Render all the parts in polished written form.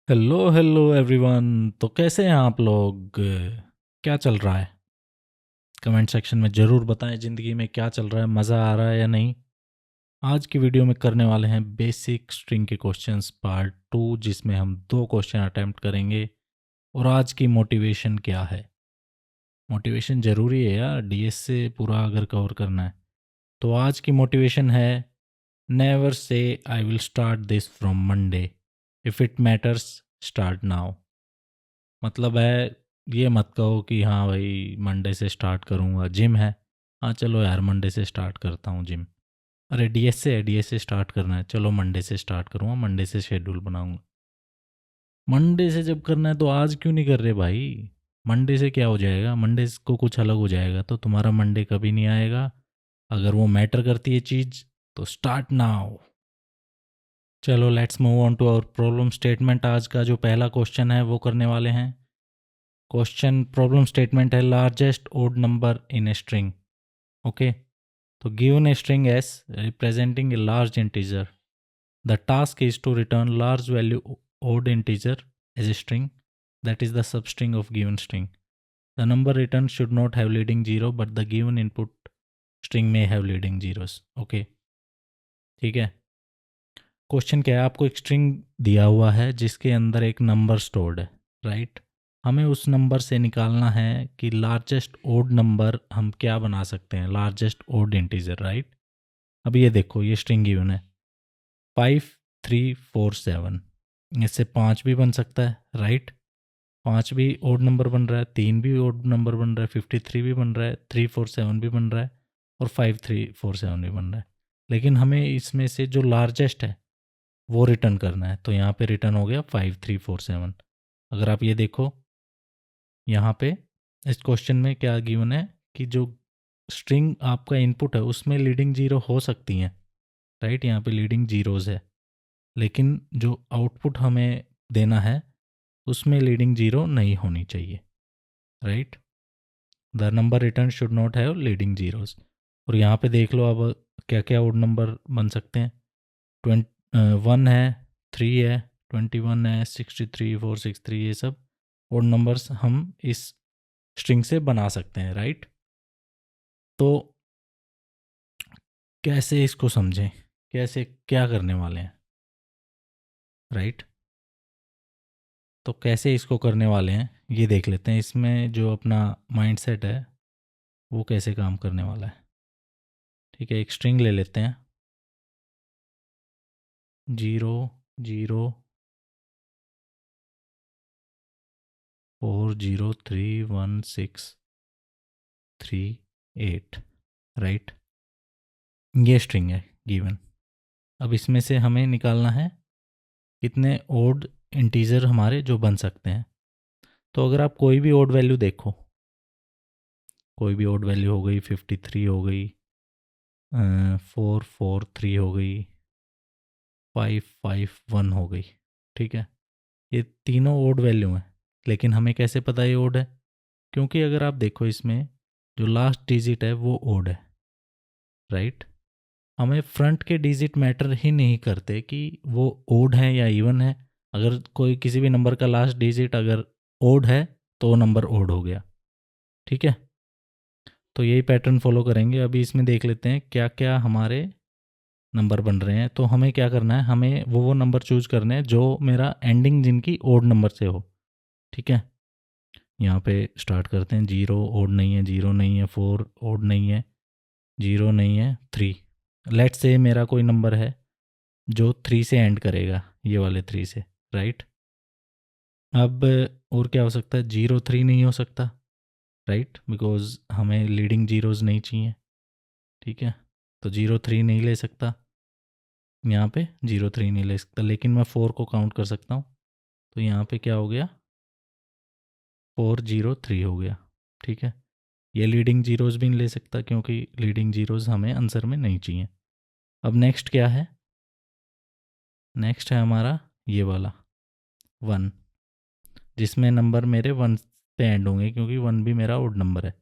Hello hello everyone. तो कैसे हैं आप लोग? क्या चल रहा है? कमेंट सेक्शन में ज़रूर बताएं, ज़िंदगी में क्या चल रहा है, मज़ा आ रहा है या नहीं। आज की वीडियो में करने वाले हैं बेसिक स्ट्रिंग के क्वेश्चंस पार्ट 2, जिसमें हम 2 क्वेश्चन अटेम्प्ट करेंगे। और आज की मोटिवेशन क्या है? मोटिवेशन ज़रूरी है यार, डीएस से पूरा अगर कवर करना है। तो आज की मोटिवेशन है, never say I will start this from Monday, if it matters start now. मतलब है, ये मत कहो कि हाँ भाई मंडे से स्टार्ट करूँगा, जिम है, हाँ चलो यार मंडे से स्टार्ट करता हूँ जिम। अरे डीएस से है, डीएस से स्टार्ट करना है, चलो मंडे से स्टार्ट करूँगा, मंडे से शेड्यूल बनाऊँगा। मंडे से जब करना है तो आज क्यों नहीं कर रहे भाई? मंडे से क्या हो जाएगा? मंडे को कुछ अलग हो जाएगा तो तुम्हारा मंडे कभी नहीं आएगा। अगर वो मैटर करती है चीज़ तो स्टार्ट नाउ। चलो let's move on to our problem statement. आज का जो पहला क्वेश्चन है वो करने वाले हैं। क्वेश्चन प्रॉब्लम स्टेटमेंट है, largest odd number in a string. Okay, तो given a string S representing a large integer, the task is to return large value odd integer as a string that is the substring of given string. The number returned should not have leading zero, but the given input string may have leading zeros. Okay, ठीक है। Question क्या है? आपको एक string दिया हुआ है जिसके अंदर एक नंबर स्टोर्ड है, राइट? हमें उस नंबर से निकालना है कि लार्जेस्ट ओड नंबर हम क्या बना सकते हैं, लार्जेस्ट ओड इंटीजर, राइट? अब ये देखो, ये स्ट्रिंग गिवन है 5347। इससे 5 भी बन सकता है, राइट? 5 भी ओड नंबर बन रहा है, 3 भी ओड नंबर बन रहा है, 53 भी बन रहा है, 347 भी बन रहा है, और 5347 भी बन रहा है। लेकिन हमें इसमें से जो लार्जेस्ट है वो रिटर्न करना है। तो यहाँ पे रिटर्न हो गया 5347। अगर आप ये देखो, यहाँ पे इस क्वेश्चन में क्या गिवन है कि जो स्ट्रिंग आपका इनपुट है उसमें लीडिंग जीरो हो सकती हैं, राइट? यहाँ पे लीडिंग जीरोज़ है, लेकिन जो आउटपुट हमें देना है उसमें लीडिंग जीरो नहीं होनी चाहिए, right? The number return should not have leading zeros. और यहाँ पे देख लो अब क्या क्या ओड नंबर बन सकते हैं। 1 है, 3 है, 21 है, 63, 463, ये सब ओड नंबर्स हम इस स्ट्रिंग से बना सकते हैं, राइट? तो कैसे इसको समझें, कैसे क्या करने वाले हैं, राइट? तो कैसे इसको करने वाले हैं ये देख लेते हैं। इसमें जो अपना माइंडसेट है वो कैसे काम करने वाला है। ठीक है, एक स्ट्रिंग ले लेते हैं, 00403163 8, राइट? ये स्ट्रिंग है गिवन। अब इसमें से हमें निकालना है कितने ओड इंटीजर हमारे जो बन सकते हैं। तो अगर आप कोई भी ओड वैल्यू देखो, कोई भी ओड वैल्यू हो गई, 53 हो गई, 443 हो गई, 551 हो गई, ठीक है? ये तीनों ओड वैल्यू हैं। लेकिन हमें कैसे पता ये ओड है? क्योंकि अगर आप देखो इसमें जो लास्ट डिजिट है वो ओड है, राइट? हमें फ्रंट के डिजिट मैटर ही नहीं करते कि वो ओड है या इवन है। अगर कोई किसी भी नंबर का लास्ट डिजिट अगर ओड है तो वो नंबर ओड हो गया, ठीक है? तो यही पैटर्न फॉलो करेंगे। अभी इसमें देख लेते हैं क्या क्या हमारे नंबर बन रहे हैं। तो हमें क्या करना है, हमें वो नंबर चूज करने हैं जो मेरा एंडिंग जिनकी ओड नंबर से हो, ठीक है? यहाँ पे स्टार्ट करते हैं। 0 ओड नहीं है, 0 नहीं है, 4 ओड नहीं है, 0 नहीं है, 3। लेट्स से मेरा कोई नंबर है जो 3 से एंड करेगा, ये वाले 3 से, राइट? अब और क्या हो सकता है? 03 नहीं हो सकता, राइट? बिकॉज हमें लीडिंग जीरोज़ नहीं चाहिए, ठीक है? तो 03 नहीं ले सकता, यहाँ पे 03 नहीं ले सकता। लेकिन मैं 4 को काउंट कर सकता हूँ। तो यहाँ पे क्या हो गया? 403 हो गया, ठीक है? ये लीडिंग जीरोज़ भी नहीं ले सकता क्योंकि लीडिंग जीरोज़ हमें आंसर में नहीं चाहिए। अब नेक्स्ट क्या है? नेक्स्ट है हमारा ये वाला 1, जिसमें नंबर मेरे 1 पे एंड होंगे क्योंकि 1 भी मेरा ओड नंबर है।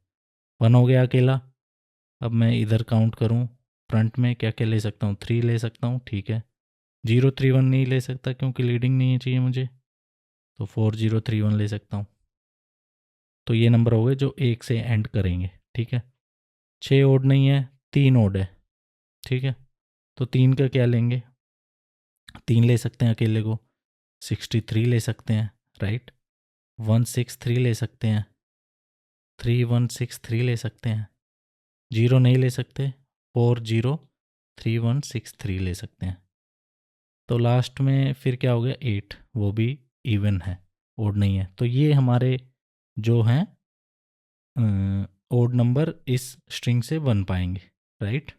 1 हो गया अकेला। अब मैं इधर काउंट करूँ, फ्रंट में क्या क्या ले सकता हूँ? 3 ले सकता हूँ, ठीक है? 031 नहीं ले सकता क्योंकि लीडिंग नहीं चाहिए मुझे। तो 4031 ले सकता हूँ। तो ये नंबर हो गए जो 1 से एंड करेंगे, ठीक है। 6 ओड नहीं है, 3 ओड है, ठीक है। तो 3 का क्या लेंगे, 3 ले सकते हैं अकेले को, 63 ले सकते हैं, राइट। 163 ले सकते हैं, 3163 ले सकते हैं, 0 नहीं ले सकते, 403163 ले सकते हैं। तो लास्ट में फिर क्या हो गया, 8, वो भी इवन है, ओड नहीं है। तो ये हमारे जो हैं ओड नंबर इस स्ट्रिंग से बन पाएंगे, राइट,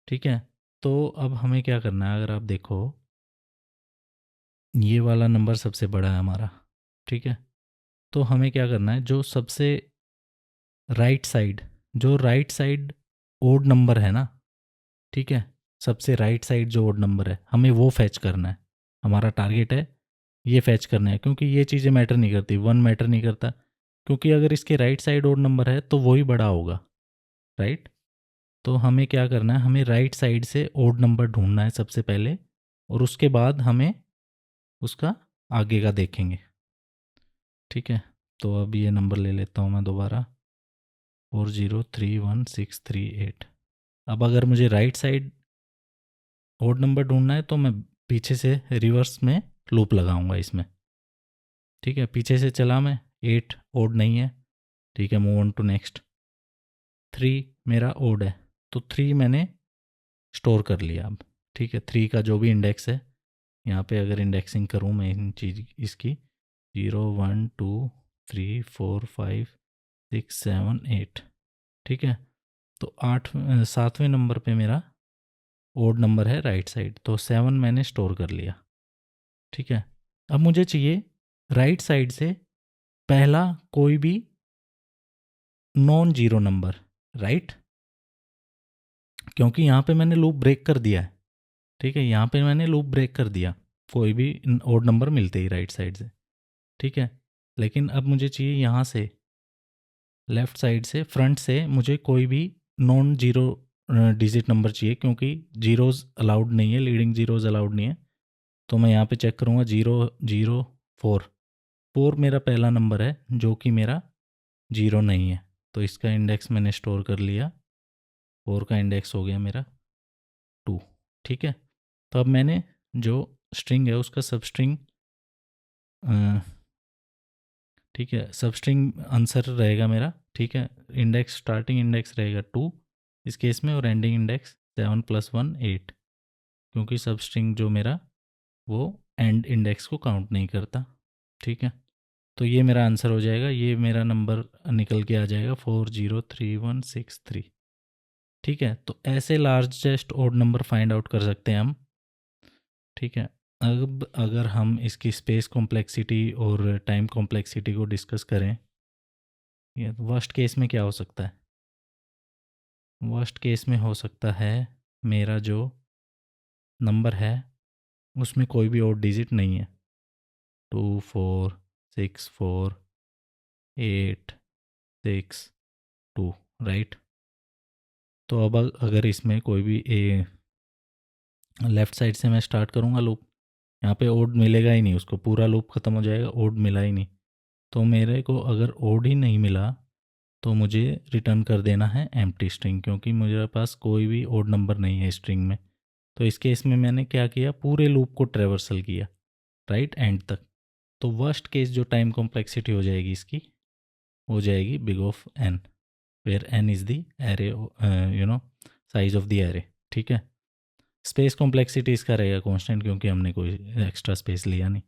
ठीक है। तो अब हमें क्या करना है, अगर आप देखो ये वाला नंबर सबसे बड़ा है हमारा, ठीक है। तो हमें क्या करना है, जो सबसे राइट साइड ओड नंबर है ना, ठीक है, सबसे राइट साइड जो ओड नंबर है हमें वो फैच करना है। हमारा टारगेट है ये फैच करना है, क्योंकि ये चीज़ें मैटर नहीं करती, वन मैटर नहीं करता, क्योंकि अगर इसके राइट साइड ओड नंबर है तो वही बड़ा होगा, राइट। तो हमें क्या करना है, हमें राइट साइड से ओड नंबर ढूंढना है सबसे पहले, और उसके बाद हमें उसका आगे का देखेंगे, ठीक है। तो अब ये नंबर ले लेता हूँ मैं दोबारा, 403168। अब अगर मुझे राइट साइड ओड नंबर ढूंढना है तो मैं पीछे से रिवर्स में लूप लगाऊंगा इसमें, ठीक है। पीछे से चला मैं, 8 ओड नहीं है, ठीक है, मूव ऑन टू नेक्स्ट। 3 मेरा ओड है, तो 3 मैंने स्टोर कर लिया अब, ठीक है। 3 का जो भी इंडेक्स है, यहाँ पे अगर इंडेक्सिंग करूँ मैं इन चीज़ इसकी, 0 1 2 3 4 5 6 7 8, ठीक है। तो 7वें नंबर पे मेरा ओड नंबर है राइट साइड, तो 7 मैंने स्टोर कर लिया, ठीक है। अब मुझे चाहिए राइट साइड से पहला कोई भी नॉन जीरो नंबर, राइट, क्योंकि यहाँ पे मैंने लूप ब्रेक कर दिया है, ठीक है। यहाँ पे मैंने लूप ब्रेक कर दिया, कोई भी ओड नंबर मिलते ही राइट साइड से, ठीक है। लेकिन अब मुझे चाहिए यहाँ से लेफ़्ट साइड से, फ्रंट से मुझे कोई भी नॉन जीरो डिजिट नंबर चाहिए, क्योंकि जीरोज़ अलाउड नहीं है, लीडिंग जीरोज़ अलाउड नहीं है। तो मैं यहाँ पे चेक करूँगा, 0 0 4, 4 मेरा पहला नंबर है जो कि मेरा 0 नहीं है, तो इसका इंडेक्स मैंने स्टोर कर लिया, 4 का इंडेक्स हो गया मेरा 2, ठीक है। तो अब मैंने जो स्ट्रिंग है उसका सब स्ट्रिंग, ठीक है, सब स्ट्रिंग आंसर रहेगा मेरा, ठीक है। इंडेक्स, स्टार्टिंग इंडेक्स रहेगा 2 इस केस में, और एंडिंग इंडेक्स 7 + 1 8, क्योंकि सब स्ट्रिंग जो मेरा वो एंड इंडेक्स को काउंट नहीं करता, ठीक है। तो ये मेरा आंसर हो जाएगा, ये मेरा नंबर निकल के आ जाएगा 403163, ठीक है। तो ऐसे largest odd number find out कर सकते हैं हम, ठीक है। अब अगर हम इसकी स्पेस कॉम्प्लेक्सिटी और टाइम कॉम्प्लेक्सिटी को डिस्कस करें, ये वर्स्ट केस में क्या हो सकता है, वर्स्ट केस में हो सकता है मेरा जो नंबर है उसमें कोई भी और डिजिट नहीं है, 2 4 6 4 8 6 2, राइट। तो अब अगर इसमें कोई भी लेफ़्ट साइड से मैं स्टार्ट करूँगा लूप, यहाँ पे ओड मिलेगा ही नहीं उसको, पूरा लूप ख़त्म हो जाएगा, ओड मिला ही नहीं। तो मेरे को अगर ओड ही नहीं मिला तो मुझे रिटर्न कर देना है एम्प्टी स्ट्रिंग, क्योंकि मेरे पास कोई भी ओड नंबर नहीं है स्ट्रिंग में। तो इस केस में मैंने क्या किया, पूरे लूप को ट्रेवर्सल किया राइट एंड तक। तो वर्स्ट केस जो टाइम कॉम्प्लेक्सिटी हो जाएगी इसकी, हो जाएगी big of N, where N is the array, size of the array, ठीक है। स्पेस कॉम्प्लेक्सिटी इसका रहेगा कांस्टेंट, क्योंकि हमने कोई एक्स्ट्रा स्पेस लिया नहीं,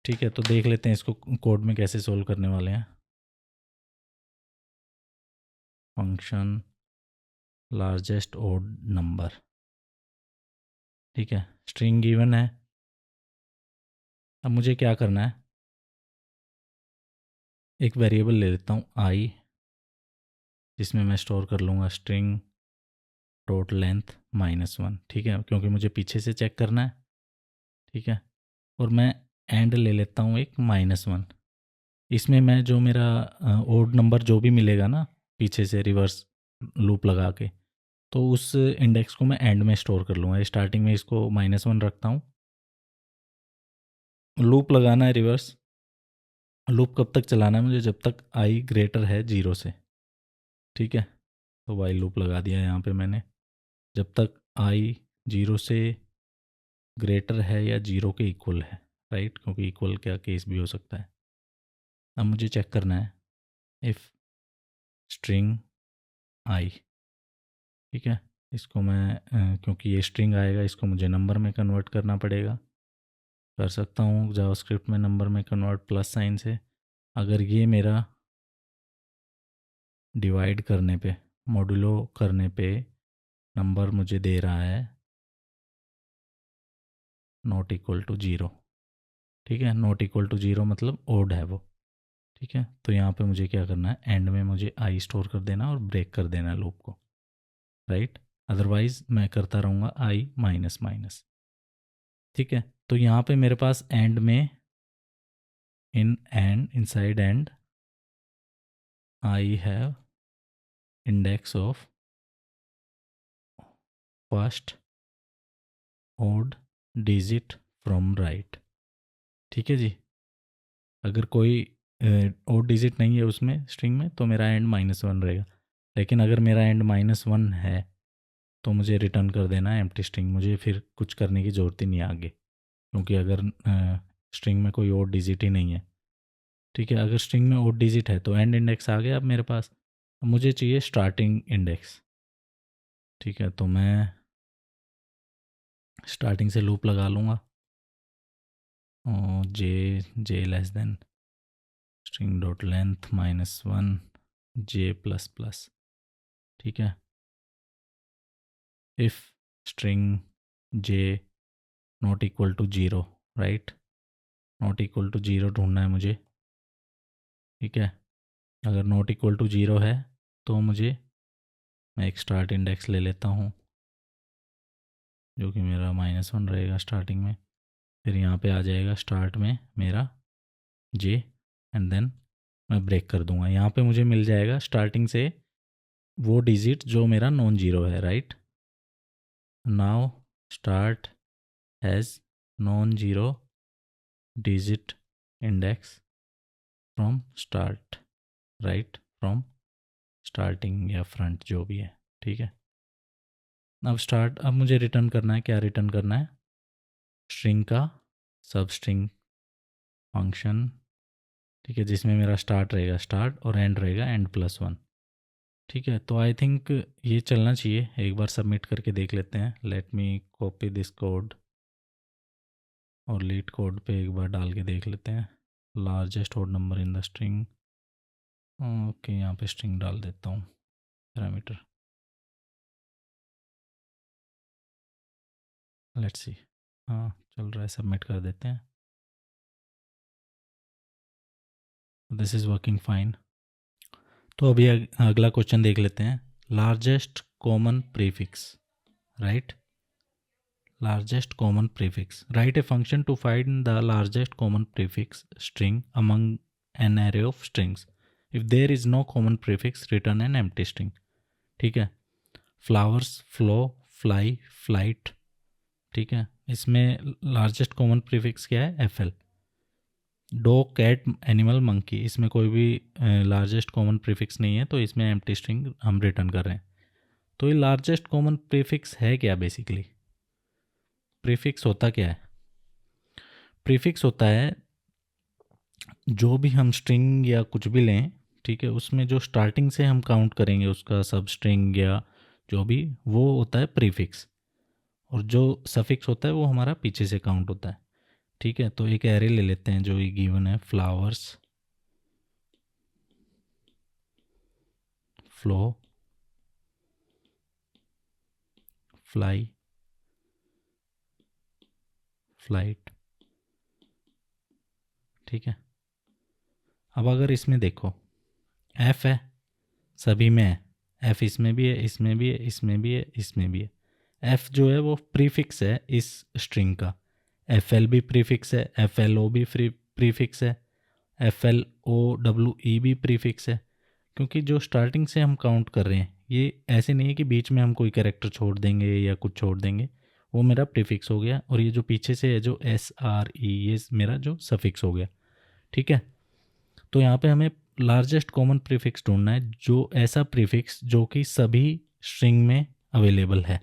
ठीक है। तो देख लेते हैं इसको कोड में कैसे सोल्व करने वाले हैं। फंक्शन लार्जेस्ट ओड नंबर, ठीक है, स्ट्रिंग गिवन है। अब मुझे क्या करना है, एक वेरिएबल ले लेता हूँ आई, जिसमें मैं स्टोर कर लूँगा स्ट्रिंग डॉट लेंथ -1, ठीक है, क्योंकि मुझे पीछे से चेक करना है, ठीक है। और मैं एंड ले लेता हूँ एक -1, इसमें मैं जो मेरा ओड नंबर जो भी मिलेगा ना पीछे से रिवर्स लूप लगा के, तो उस इंडेक्स को मैं एंड में स्टोर कर लूँगा। स्टार्टिंग में इसको -1 रखता हूँ, लूप लगाना है रिवर्स। लूप कब तक चलाना है मुझे? जब तक आई ग्रेटर है 0 से, ठीक है। तो वाइल लूप लगा दिया यहाँ पे मैंने, जब तक आई 0 से ग्रेटर है या 0 के इक्वल है, राइट, क्योंकि इक्वल क्या केस भी हो सकता है। अब मुझे चेक करना है इफ़ स्ट्रिंग आई, ठीक है। इसको मैं क्योंकि ये स्ट्रिंग आएगा, इसको मुझे नंबर में कन्वर्ट करना पड़ेगा। कर सकता हूँ जावास्क्रिप्ट में नंबर में कन्वर्ट प्लस साइन से। अगर ये मेरा डिवाइड करने पे, मॉड्यूलो करने पे नंबर मुझे दे रहा है नॉट इक्वल टू 0, ठीक है। नॉट इक्वल टू 0 मतलब ओड है वो, ठीक है। तो यहाँ पे मुझे क्या करना है, एंड में मुझे आई स्टोर कर देना और ब्रेक कर देना लूप को, राइट। अदरवाइज मैं करता रहूँगा आई माइनस माइनस, ठीक है। तो यहाँ पे मेरे पास एंड में inside end I have index of first odd digit from right, ठीक है जी। अगर कोई ओड डिजिट नहीं है उसमें स्ट्रिंग में तो मेरा एंड -1 रहेगा, लेकिन अगर मेरा एंड -1 है तो मुझे रिटर्न कर देना है एम्प्टी स्ट्रिंग। मुझे फिर कुछ करने की ज़रूरत ही नहीं है आगे, क्योंकि अगर स्ट्रिंग में कोई और डिजिट ही नहीं है, ठीक है। अगर स्ट्रिंग में और डिजिट है तो एंड इंडेक्स आ गया अब मेरे पास। अब मुझे चाहिए स्टार्टिंग इंडेक्स, ठीक है। तो मैं स्टार्टिंग से लूप लगा लूँगा, और J less than string dot length -1 J plus plus, ठीक है। If string J not equal to 0, right, not equal to 0 ढूंढना है मुझे, ठीक है। अगर नॉट इक्वल टू 0 है तो मुझे, मैं एक स्टार्ट इंडेक्स ले लेता हूँ जो कि मेरा -1 रहेगा स्टार्टिंग में। फिर यहाँ पे आ जाएगा स्टार्ट में मेरा जे, एंड देन मैं ब्रेक कर दूंगा। यहाँ पे मुझे मिल जाएगा स्टार्टिंग से वो डिजिट जो मेरा नॉन जीरो है, right. Now start has non zero digit index from start, right, from starting या फ्रंट जो भी है, ठीक है। अब मुझे रिटर्न करना है, क्या रिटर्न करना है, स्ट्रिंग का सब स्ट्रिंग फंक्शन, ठीक है, जिसमें मेरा स्टार्ट रहेगा स्टार्ट और एंड रहेगा एंड+1, ठीक है। तो आई थिंक ये चलना चाहिए, एक बार सबमिट करके देख लेते हैं। Let me copy this code और लीड कोड पे एक बार डाल के देख लेते हैं। Largest odd number in the string, okay, यहाँ पे स्ट्रिंग डाल देता हूँ पैरामीटर, लेट्स सी। हाँ चल रहा है, सबमिट कर देते हैं। This is working fine. तो अभी अगला क्वेश्चन देख लेते हैं। Largest common prefix, right, largest common prefix. Write a function to find the largest common prefix string among an array of strings. If there is no common prefix, return an empty string. ठीक है। flowers, flow, fly, flight, ठीक है। इसमें largest common prefix क्या है, FL। Dog, cat, animal, monkey, इसमें कोई भी लार्जेस्ट कॉमन प्रीफिक्स नहीं है, तो इसमें एम्प्टी स्ट्रिंग हम रिटर्न कर रहे हैं। तो ये लार्जेस्ट कॉमन प्रीफिक्स है क्या बेसिकली? प्रीफिक्स होता क्या है? प्रीफिक्स होता है जो भी हम स्ट्रिंग या कुछ भी लें, ठीक है, उसमें जो स्टार्टिंग से हम काउंट करेंगे उसका सब स्ट्रिंग या जो भी, वो होता है प्रीफिक्स। और जो सफिक्स होता है वो हमारा पीछे से काउंट होता है, ठीक है। तो एक एरे ले लेते हैं जो ये गिवन है, फ्लावर्स, फ्लो, फ्लाई, फ्लाइट, ठीक है। अब अगर इसमें देखो एफ है, सभी में है, एफ इसमें भी है, इसमें भी है, इसमें भी है, इसमें भी है। एफ जो है वो प्रीफिक्स है इस स्ट्रिंग का। एफ एल भी प्रीफिक्स है, एफ एल ओ भी प्रीफिक्स है, F L O W E भी प्रीफिक्स है। क्योंकि जो स्टार्टिंग से हम काउंट कर रहे हैं, ये ऐसे नहीं है कि बीच में हम कोई कैरेक्टर छोड़ देंगे या कुछ छोड़ देंगे, वो मेरा प्रीफिक्स हो गया, और ये जो पीछे से है जो SRE ये मेरा जो सफिक्स हो गया। ठीक है, तो यहाँ पे हमें लार्जेस्ट कॉमन प्रीफिक्स ढूंढना है, जो ऐसा प्रीफिक्स जो कि सभी स्ट्रिंग में अवेलेबल है।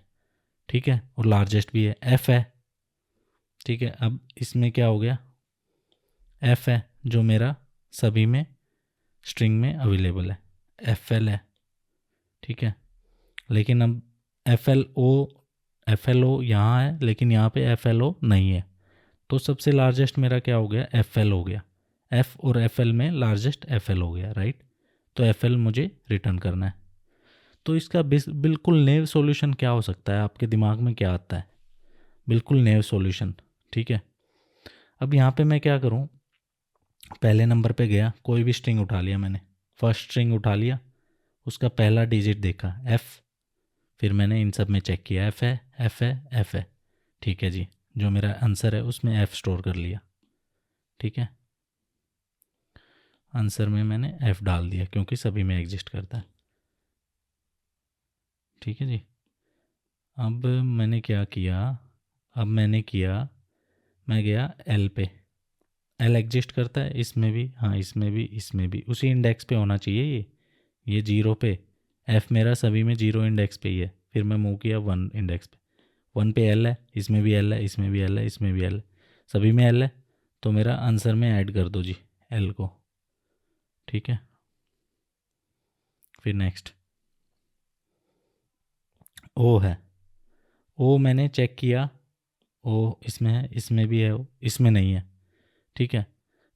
ठीक है, और लार्जेस्ट भी है, F है। ठीक है, अब इसमें क्या हो गया, F है जो मेरा सभी में स्ट्रिंग में अवेलेबल है, FL है। ठीक है, लेकिन अब FLO यहाँ है, लेकिन यहाँ पे FLO नहीं है, तो सबसे लार्जेस्ट मेरा क्या हो गया, FL हो गया। F और FL में लार्जेस्ट FL हो गया, राइट। तो FL मुझे रिटर्न करना है। तो इसका बिल्कुल नेव सॉल्यूशन क्या हो सकता है, आपके दिमाग में क्या आता है, बिल्कुल नेव सॉल्यूशन। ठीक है, अब यहाँ पे मैं क्या करूँ, पहले नंबर पे गया, कोई भी स्ट्रिंग उठा लिया मैंने, फर्स्ट स्ट्रिंग उठा लिया, उसका पहला डिजिट देखा F, फिर मैंने इन सब में चेक किया, F है, F है, F है। ठीक है जी, जो मेरा आंसर है उसमें F स्टोर कर लिया। ठीक है, आंसर में मैंने F डाल दिया क्योंकि सभी में एग्जिस्ट करता है। ठीक है जी, अब मैंने क्या किया, मैं गया L पे, L एग्जिस्ट करता है इसमें भी, हाँ इसमें भी, इसमें भी उसी इंडेक्स पे होना चाहिए ये 0 पे, F मेरा सभी में 0 इंडेक्स पे ही है। फिर मैं मूव किया 1 इंडेक्स पे, 1 पे L है, इसमें भी L है, इसमें भी L है, इसमें भी L है, सभी में L है, तो मेरा आंसर में ऐड कर दो जी L को। ठीक है, फिर नेक्स्ट O है, O मैंने चेक किया, O इसमें है, इसमें भी है, O इसमें नहीं है। ठीक है,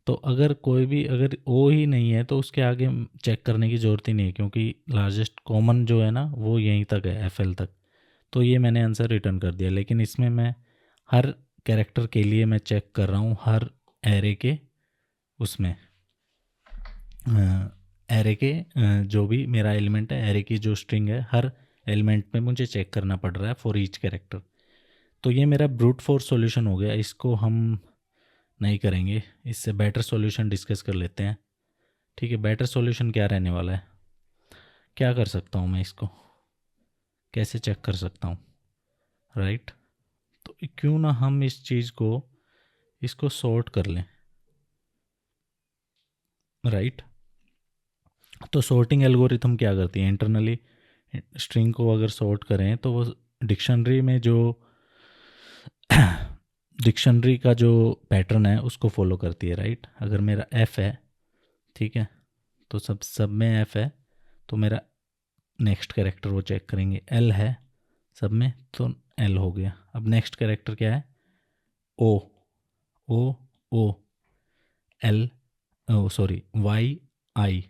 तो अगर कोई भी अगर O ही नहीं है तो उसके आगे चेक करने की ज़रूरत ही नहीं है, क्योंकि लार्जेस्ट कॉमन जो है ना वो यहीं तक है, FL तक। तो ये मैंने आंसर रिटर्न कर दिया, लेकिन इसमें मैं हर कैरेक्टर के लिए मैं चेक कर रहा हूँ, हर एरे के उसमें एरे के जो भी मेरा एलिमेंट है, एरे की जो स्ट्रिंग है, हर एलिमेंट में मुझे चेक करना पड़ रहा है फॉर ईच कैरेक्टर। तो ये मेरा ब्रूट फोर्स सॉल्यूशन हो गया, इसको हम नहीं करेंगे, इससे बेटर सॉल्यूशन डिस्कस कर लेते हैं। ठीक है, बेटर सॉल्यूशन क्या रहने वाला है, क्या कर सकता हूँ मैं, इसको कैसे चेक कर सकता हूँ, राइट। तो क्यों ना हम इस चीज़ को इसको सॉर्ट कर लें, राइट। तो सॉर्टिंग एल्गोरिथम क्या करती है, इंटरनली स्ट्रिंग को अगर सॉर्ट करें तो वो डिक्शनरी में जो डिक्शनरी का जो पैटर्न है उसको फॉलो करती है, राइट। अगर मेरा F है, ठीक है, तो सब में F है, तो मेरा नेक्स्ट कैरेक्टर वो चेक करेंगे, L है सब में तो L हो गया। अब नेक्स्ट कैरेक्टर क्या है, O, O, O, L, O sorry Y, I।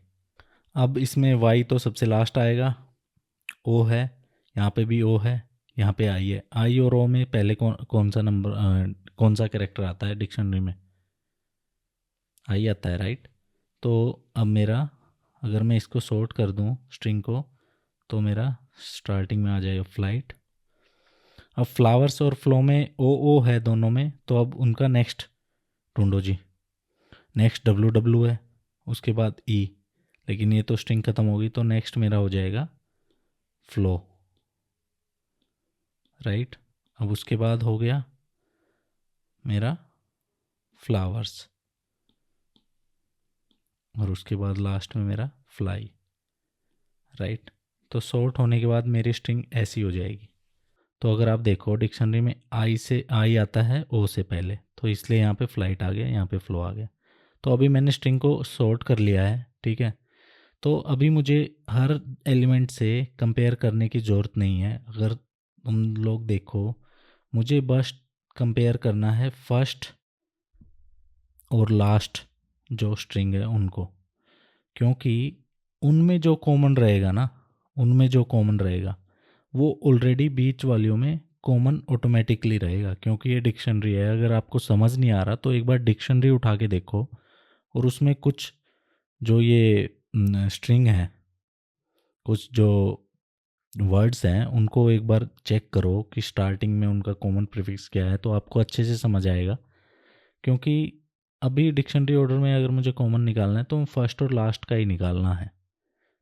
अब इसमें Y तो सबसे लास्ट आएगा, O है, यहाँ पे भी O है, यहाँ पे I है। I और O में पहले कौन सा नंबर कौन सा कैरेक्टर आता है डिक्शनरी में, I आता है, राइट। तो अब मेरा अगर मैं इसको सॉर्ट कर दूँ स्ट्रिंग को, तो मेरा स्टार्टिंग में आ जाएगा फ्लाइट। अब फ्लावर्स और फ्लो में O है दोनों में, तो अब उनका नेक्स्ट ढूंढो जी। नेक्स्ट WW है, उसके बाद E, लेकिन ये तो स्ट्रिंग ख़त्म होगी, तो नेक्स्ट मेरा हो जाएगा फ्लो, राइट। अब उसके बाद हो गया मेरा फ्लावर्स, और उसके बाद लास्ट में मेरा फ्लाई, राइट। तो सॉर्ट होने के बाद मेरी स्ट्रिंग ऐसी हो जाएगी। तो अगर आप देखो डिक्शनरी में आई आता है O से पहले, तो इसलिए यहाँ पे फ्लाइट आ गया, यहाँ पे फ्लो आ गया। तो अभी मैंने स्ट्रिंग को सॉर्ट कर लिया है, ठीक है। तो अभी मुझे हर एलिमेंट से कंपेयर करने की ज़रूरत नहीं है। अगर तुम लोग देखो, मुझे बस कंपेयर करना है फर्स्ट और लास्ट जो स्ट्रिंग है उनको, क्योंकि उनमें जो कॉमन रहेगा ना, उनमें जो कॉमन रहेगा वो ऑलरेडी बीच वालियों में कॉमन ऑटोमेटिकली रहेगा, क्योंकि ये डिक्शनरी है। अगर आपको समझ नहीं आ रहा तो एक बार डिक्शनरी उठा के देखो, और उसमें कुछ जो ये स्ट्रिंग है, कुछ जो वर्ड्स हैं उनको एक बार चेक करो कि स्टार्टिंग में उनका कॉमन प्रीफिक्स क्या है, तो आपको अच्छे से समझ आएगा। क्योंकि अभी डिक्शनरी ऑर्डर में अगर मुझे कॉमन निकालना है तो फर्स्ट और लास्ट का ही निकालना है,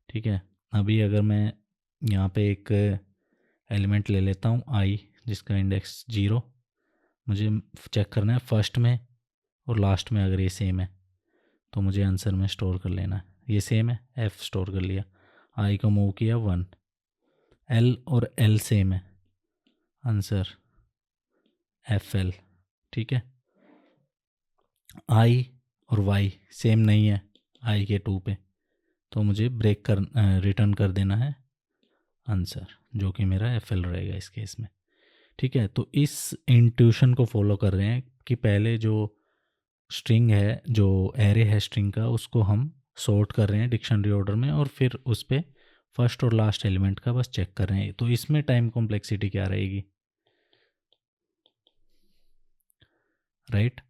ठीक है। अभी अगर मैं यहाँ पे एक एलिमेंट ले लेता हूँ I, जिसका इंडेक्स 0, मुझे चेक करना है फर्स्ट में और लास्ट में। अगर ये सेम है तो मुझे आंसर में स्टोर कर लेना है। ये सेम है, F स्टोर कर लिया, I को मूव किया 1, L और L सेम है, आंसर FL। ठीक है, I और Y सेम नहीं है I के 2 पे, तो मुझे रिटर्न कर देना है आंसर, जो कि मेरा FL रहेगा इस केस में। ठीक है, तो इस इंट्यूशन को फॉलो कर रहे हैं कि पहले जो स्ट्रिंग है, जो एरे है स्ट्रिंग का, उसको हम सॉर्ट कर रहे हैं डिक्शनरी ऑर्डर में, और फिर उस पर फर्स्ट और लास्ट एलिमेंट का बस चेक कर रहे हैं। तो इसमें टाइम कॉम्प्लेक्सिटी क्या रहेगी, राइट?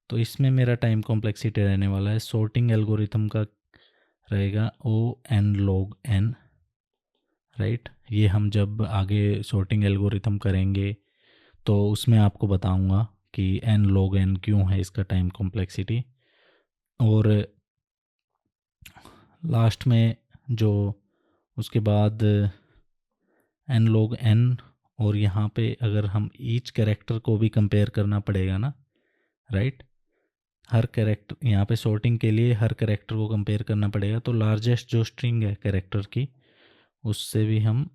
तो इसमें मेरा टाइम कॉम्प्लेक्सिटी रहने वाला है, सॉर्टिंग एल्गोरिथम का रहेगा O(n log n), राइट? ये हम जब आगे सॉर्टिंग एल्गोरिथम करेंगे तो उसमें आपको बताऊंगा कि n log n क्यों है इसका टाइम कॉम्प्लेक्सिटी। और लास्ट में जो उसके बाद n log n, और यहाँ पे अगर हम ईच कैरेक्टर को भी कंपेयर करना पड़ेगा ना, राइट? हर कैरेक्टर, यहाँ पे सॉर्टिंग के लिए हर कैरेक्टर को कंपेयर करना पड़ेगा, तो लार्जेस्ट जो स्ट्रिंग है कैरेक्टर की, उससे भी हम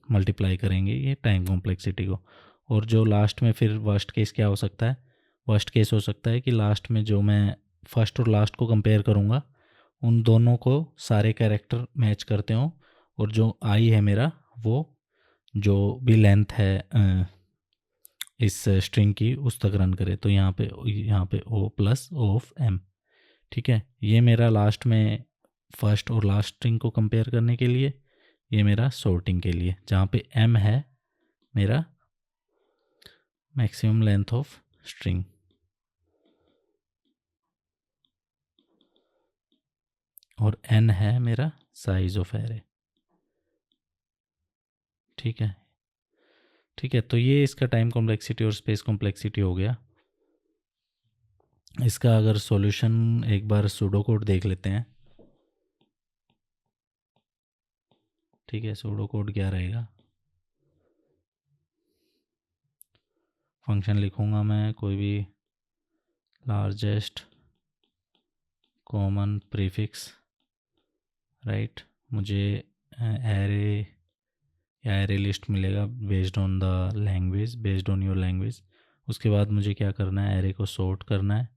मल्टीप्लाई करेंगे ये टाइम कॉम्प्लेक्सिटी को। और जो लास्ट में फिर वर्स्ट केस क्या हो सकता है, वर्स्ट केस हो सकता है कि लास्ट में जो मैं फर्स्ट और लास्ट को कंपेयर करूँगा, उन दोनों को सारे कैरेक्टर मैच करते हों, और जो आई है मेरा, वो जो भी लेंथ है इस स्ट्रिंग की उस तक रन करे। तो यहाँ पे O plus O of M। ठीक है, ये मेरा लास्ट में फर्स्ट और लास्ट स्ट्रिंग को कंपेयर करने के लिए, ये मेरा सॉर्टिंग के लिए, जहाँ पे M है मेरा मैक्सिमम लेंथ ऑफ स्ट्रिंग, और N है मेरा साइज ऑफ एरे। ठीक है, ठीक है, तो ये इसका टाइम कॉम्प्लेक्सिटी और स्पेस कॉम्प्लेक्सिटी हो गया। इसका अगर सॉल्यूशन एक बार सूडो कोड देख लेते हैं। ठीक है, सूडो कोड क्या रहेगा, फंक्शन लिखूँगा मैं कोई भी, लार्जेस्ट कॉमन प्रीफिक्स, राइट? मुझे एरे या एरे लिस्ट मिलेगा based on the language, based on your language. उसके बाद मुझे क्या करना है, एरे को सॉर्ट करना है,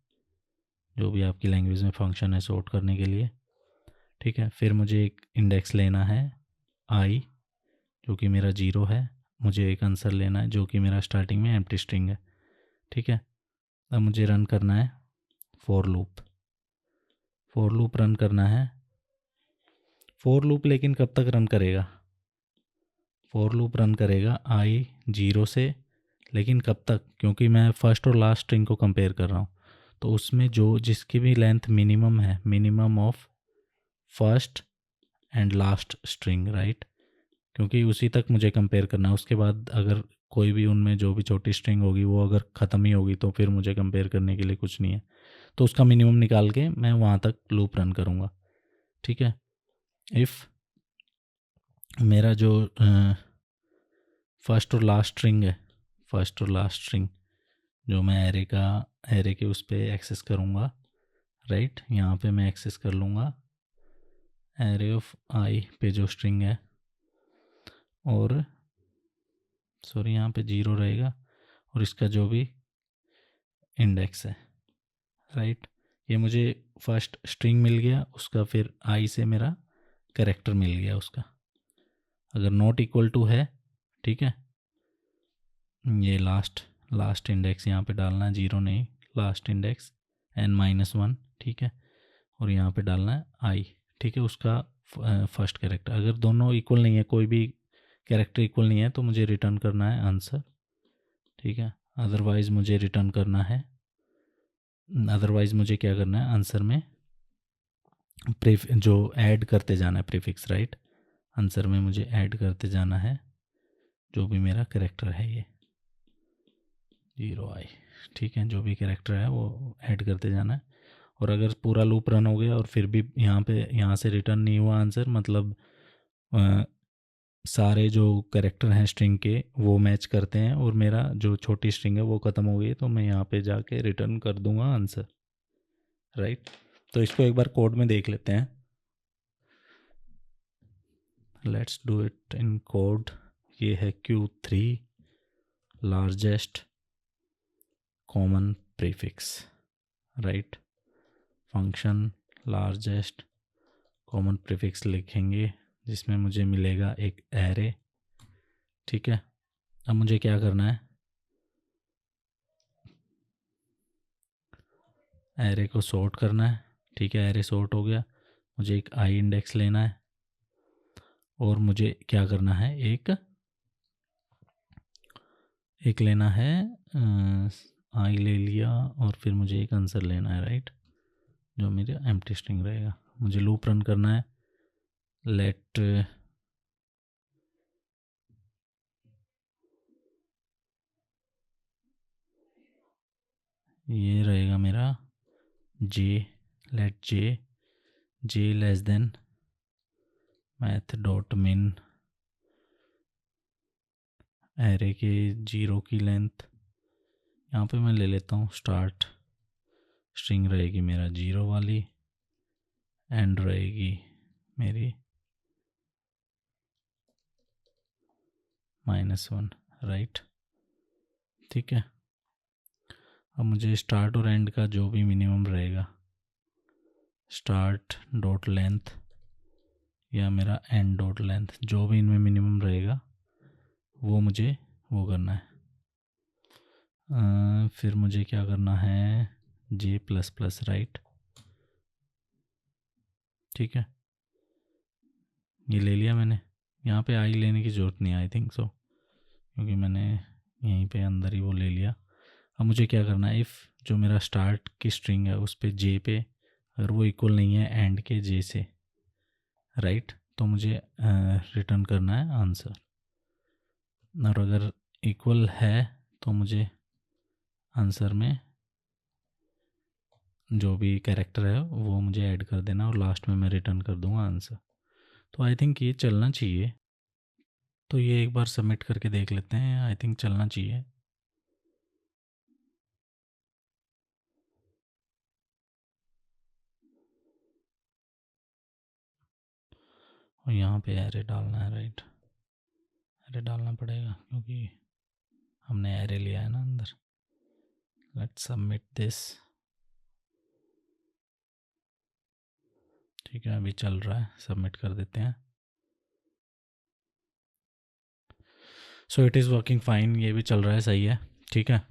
जो भी आपकी लैंग्वेज में फंक्शन है सॉर्ट करने के लिए। ठीक है, फिर मुझे एक इंडेक्स लेना है I, जो कि मेरा 0 है। मुझे एक आंसर लेना है जो कि मेरा स्टार्टिंग में एम्प्टी स्ट्रिंग है। ठीक है, अब मुझे रन करना है for loop. For loop run करना है। फॉर लूप लेकिन कब तक रन करेगा, फॉर लूप रन करेगा I 0 से, लेकिन कब तक, क्योंकि मैं फर्स्ट और लास्ट स्ट्रिंग को कंपेयर कर रहा हूँ, तो उसमें जो जिसकी भी लेंथ मिनिमम है, minimum of first and last string, right? क्योंकि उसी तक मुझे कंपेयर करना है। उसके बाद अगर कोई भी उनमें जो भी छोटी स्ट्रिंग होगी वो अगर ख़त्म ही होगी तो फिर मुझे कंपेयर करने के लिए कुछ नहीं है। तो उसका मिनिमम निकाल के मैं वहाँ तक लूप रन करूँगा। ठीक है, इफ़ मेरा जो फर्स्ट और लास्ट स्ट्रिंग है, फर्स्ट और लास्ट स्ट्रिंग जो मैं एरे के उस पर एक्सेस करूँगा, राइट? यहाँ पे मैं एक्सेस कर लूँगा एरे ऑफ I पे जो स्ट्रिंग है, और सॉरी यहाँ पे 0 रहेगा, और इसका जो भी इंडेक्स है, राइट? ये मुझे फर्स्ट स्ट्रिंग मिल गया, उसका फिर I से मेरा कैरेक्टर मिल गया उसका, अगर नॉट इक्वल टू है। ठीक है, ये लास्ट इंडेक्स यहाँ पे डालना है, 0 नहीं, लास्ट इंडेक्स n-1। ठीक है, और यहाँ पे डालना है I। ठीक है, उसका फर्स्ट कैरेक्टर, अगर दोनों इक्वल नहीं है, कोई भी कैरेक्टर इक्वल नहीं है, तो मुझे रिटर्न करना है आंसर। ठीक है, अदरवाइज़ मुझे रिटर्न करना है, अदरवाइज़ मुझे क्या करना है, आंसर में जो ऐड करते जाना है प्रीफिक्स, राइट? आंसर में मुझे ऐड करते जाना है जो भी मेरा कैरेक्टर है, ये 0I। ठीक है, जो भी कैरेक्टर है वो ऐड करते जाना है। और अगर पूरा लूप रन हो गया और फिर भी यहाँ से रिटर्न नहीं हुआ आंसर, मतलब सारे जो कैरेक्टर हैं स्ट्रिंग के वो मैच करते हैं और मेरा जो छोटी स्ट्रिंग है वो ख़त्म हो गई, तो मैं यहाँ पे जाके रिटर्न कर दूंगा आंसर, राइट। तो इसको एक बार कोड में देख लेते हैं। Let's do it in code. ये है Q3 largest common prefix, right. Function largest common prefix लिखेंगे जिसमें मुझे मिलेगा एक एरे, ठीक है। अब मुझे क्या करना है, एरे को सॉर्ट करना है, ठीक है। एरे सॉर्ट हो गया, मुझे एक आई इंडेक्स लेना है और मुझे क्या करना है, एक लेना है आई ले लिया और फिर मुझे एक आंसर लेना है, राइट, जो मेरा एम्प्टी स्ट्रिंग रहेगा। मुझे लूप रन करना है, लेट ये रहेगा मेरा J, let J less than math dot min array के 0 की लेंथ, यहाँ पे मैं ले लेता हूँ स्टार्ट स्ट्रिंग रहेगी मेरा 0 वाली, एंड रहेगी मेरी -1, राइट, ठीक है। अब मुझे स्टार्ट और एंड का जो भी मिनिमम रहेगा, स्टार्ट डॉट लेंथ या मेरा एंड डॉट लेंथ, जो भी इनमें मिनिमम रहेगा वो मुझे वो करना है। फिर मुझे क्या करना है, J++, राइट, ठीक है। ये ले लिया मैंने, यहाँ पे आई लेने की ज़रूरत नहीं, आई थिंक सो, क्योंकि मैंने यहीं पे अंदर ही वो ले लिया। अब मुझे क्या करना है, इफ़ जो मेरा स्टार्ट की स्ट्रिंग है उस पे जे पे अगर वो इक्वल नहीं है एंड के जे से, राइट, तो मुझे रिटर्न करना है आंसर, और अगर इक्वल है तो मुझे आंसर में जो भी कैरेक्टर है वो मुझे ऐड कर देना और लास्ट में मैं रिटर्न कर दूंगा आंसर। तो आई थिंक ये चलना चाहिए, तो ये एक बार सबमिट करके देख लेते हैं, आई थिंक चलना चाहिए। और यहाँ पे एरे डालना है, राइट, एरे डालना पड़ेगा क्योंकि हमने एरे लिया है ना अंदर। लेट्स सबमिट दिस, ठीक है, अभी चल रहा है, सबमिट कर देते हैं। So it is working fine, ये भी चल रहा है, सही है, ठीक है।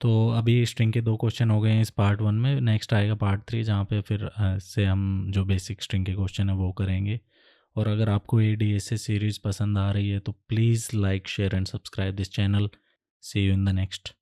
तो अभी स्ट्रिंग के 2 क्वेश्चन हो गए हैं इस पार्ट 1 में, नेक्स्ट आएगा पार्ट 3 जहाँ पे फिर से हम जो बेसिक स्ट्रिंग के क्वेश्चन है वो करेंगे। और अगर आपको ये DSA सीरीज़ पसंद आ रही है तो please like share and subscribe this channel. See you in the next.